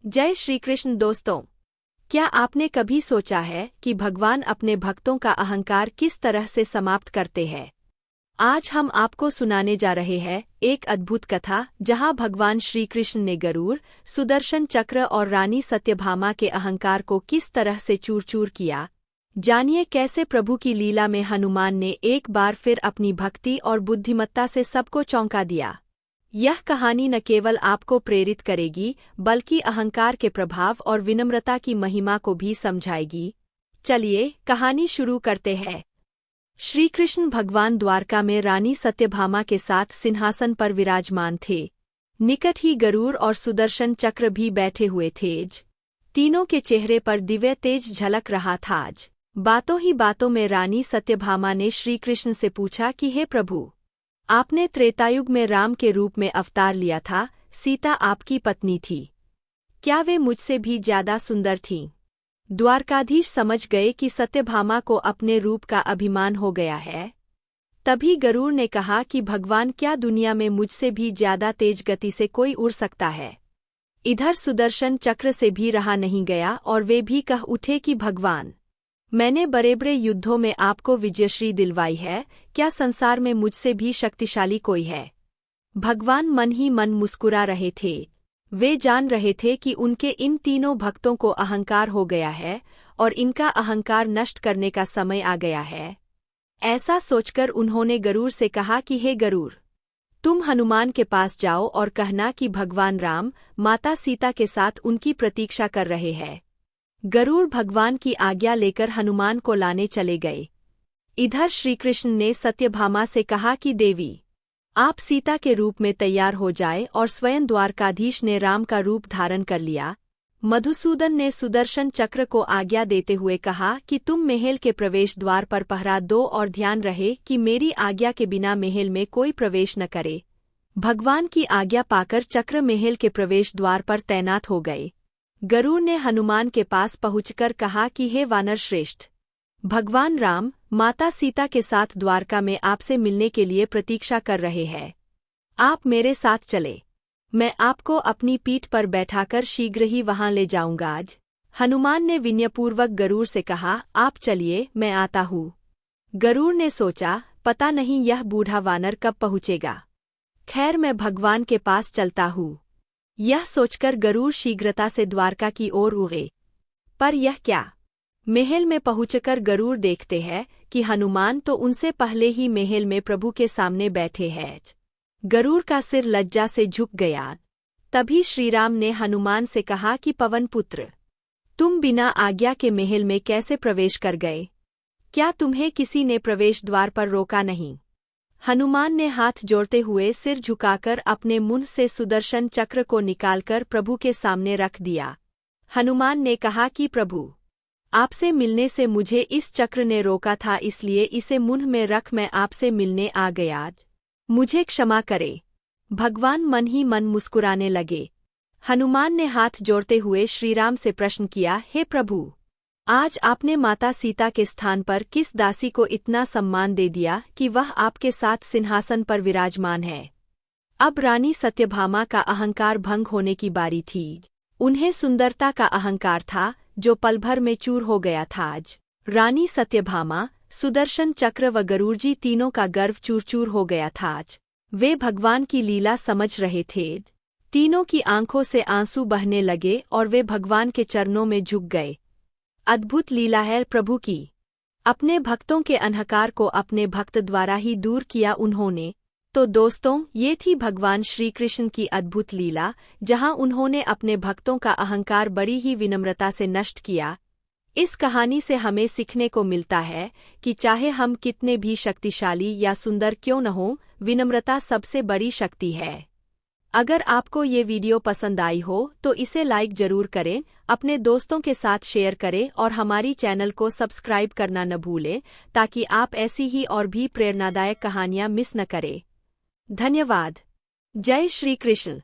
जय श्री कृष्ण दोस्तों। क्या आपने कभी सोचा है कि भगवान अपने भक्तों का अहंकार किस तरह से समाप्त करते हैं? आज हम आपको सुनाने जा रहे हैं एक अद्भुत कथा जहां भगवान श्री कृष्ण ने गरुड़, सुदर्शन चक्र और रानी सत्यभामा के अहंकार को किस तरह से चूर चूर किया। जानिए कैसे प्रभु की लीला में हनुमान ने एक बार फिर अपनी भक्ति और बुद्धिमत्ता से सबको चौंका दिया। यह कहानी न केवल आपको प्रेरित करेगी बल्कि अहंकार के प्रभाव और विनम्रता की महिमा को भी समझाएगी। चलिए कहानी शुरू करते हैं। श्री कृष्ण भगवान द्वारका में रानी सत्यभामा के साथ सिंहासन पर विराजमान थे। निकट ही गरुड़ और सुदर्शन चक्र भी बैठे हुए थे। तीनों के चेहरे पर दिव्य तेज झलक रहा था। आज बातों ही बातों में रानी सत्यभामा ने श्री कृष्ण से पूछा कि हे प्रभु, आपने त्रेतायुग में राम के रूप में अवतार लिया था, सीता आपकी पत्नी थी। क्या वे मुझसे भी ज्यादा सुंदर थीं? द्वारकाधीश समझ गए कि सत्यभामा को अपने रूप का अभिमान हो गया है। तभी गरुड़ ने कहा कि भगवान, क्या दुनिया में मुझसे भी ज्यादा तेज गति से कोई उड़ सकता है? इधर सुदर्शन चक्र से भी रहा नहीं गया और वे भी कह उठे कि भगवान, मैंने बड़े बड़े युद्धों में आपको विजयश्री दिलवाई है, क्या संसार में मुझसे भी शक्तिशाली कोई है? भगवान मन ही मन मुस्कुरा रहे थे। वे जान रहे थे कि उनके इन तीनों भक्तों को अहंकार हो गया है और इनका अहंकार नष्ट करने का समय आ गया है। ऐसा सोचकर उन्होंने गरुड़ से कहा कि हे गरुड़, तुम हनुमान के पास जाओ और कहना कि भगवान राम माता सीता के साथ उनकी प्रतीक्षा कर रहे हैं। गरुड़ भगवान की आज्ञा लेकर हनुमान को लाने चले गए। इधर श्रीकृष्ण ने सत्यभामा से कहा कि देवी, आप सीता के रूप में तैयार हो जाए और स्वयं द्वारकाधीश ने राम का रूप धारण कर लिया। मधुसूदन ने सुदर्शन चक्र को आज्ञा देते हुए कहा कि तुम महल के प्रवेश द्वार पर पहरा दो और ध्यान रहे कि मेरी आज्ञा के बिना महल में कोई प्रवेश न करे। भगवान की आज्ञा पाकर चक्र महल के प्रवेश द्वार पर तैनात हो गए। गरुड़ ने हनुमान के पास पहुंचकर कहा कि हे वानर श्रेष्ठ, भगवान राम माता सीता के साथ द्वारका में आपसे मिलने के लिए प्रतीक्षा कर रहे हैं। आप मेरे साथ चले, मैं आपको अपनी पीठ पर बैठाकर शीघ्र ही वहां ले जाऊंगा। आज हनुमान ने विनयपूर्वक गरुड़ से कहा, आप चलिए, मैं आता हूँ। गरुड़ ने सोचा, पता नहीं यह बूढ़ा वानर कब पहुँचेगा। खैर, मैं भगवान के पास चलता हूँ। यह सोचकर गरुड़ शीघ्रता से द्वारका की ओर उड़े। पर यह क्या? महल में पहुंचकर गरुड़ देखते हैं कि हनुमान तो उनसे पहले ही महल में प्रभु के सामने बैठे हैं। गरुड़ का सिर लज्जा से झुक गया। तभी श्रीराम ने हनुमान से कहा कि पवन पुत्र, तुम बिना आज्ञा के महल में कैसे प्रवेश कर गए? क्या तुम्हें किसी ने प्रवेश द्वार पर रोका नहीं? हनुमान ने हाथ जोड़ते हुए सिर झुकाकर अपने मुंह से सुदर्शन चक्र को निकालकर प्रभु के सामने रख दिया। हनुमान ने कहा कि प्रभु, आपसे मिलने से मुझे इस चक्र ने रोका था, इसलिए इसे मुंह में रख मैं आपसे मिलने आ गया। आज मुझे क्षमा करे। भगवान मन ही मन मुस्कुराने लगे। हनुमान ने हाथ जोड़ते हुए श्रीराम से प्रश्न किया, हे प्रभु, आज आपने माता सीता के स्थान पर किस दासी को इतना सम्मान दे दिया कि वह आपके साथ सिंहासन पर विराजमान है? अब रानी सत्यभामा का अहंकार भंग होने की बारी थी। उन्हें सुंदरता का अहंकार था जो पल भर में चूर हो गया था। आज रानी सत्यभामा, सुदर्शन चक्र व गरुड़जी तीनों का गर्व चूर चूर हो गया था। आज वे भगवान की लीला समझ रहे थे। तीनों की आंखों से आंसू बहने लगे और वे भगवान के चरणों में झुक गए। अद्भुत लीला है प्रभु की। अपने भक्तों के अहंकार को अपने भक्त द्वारा ही दूर किया उन्होंने। तो दोस्तों, ये थी भगवान श्री कृष्ण की अद्भुत लीला, जहां उन्होंने अपने भक्तों का अहंकार बड़ी ही विनम्रता से नष्ट किया। इस कहानी से हमें सीखने को मिलता है कि चाहे हम कितने भी शक्तिशाली या सुंदर क्यों न हों, विनम्रता सबसे बड़ी शक्ति है। अगर आपको ये वीडियो पसंद आई हो तो इसे लाइक जरूर करें, अपने दोस्तों के साथ शेयर करें और हमारी चैनल को सब्सक्राइब करना न भूलें ताकि आप ऐसी ही और भी प्रेरणादायक कहानियाँ मिस न करें। धन्यवाद। जय श्री कृष्ण।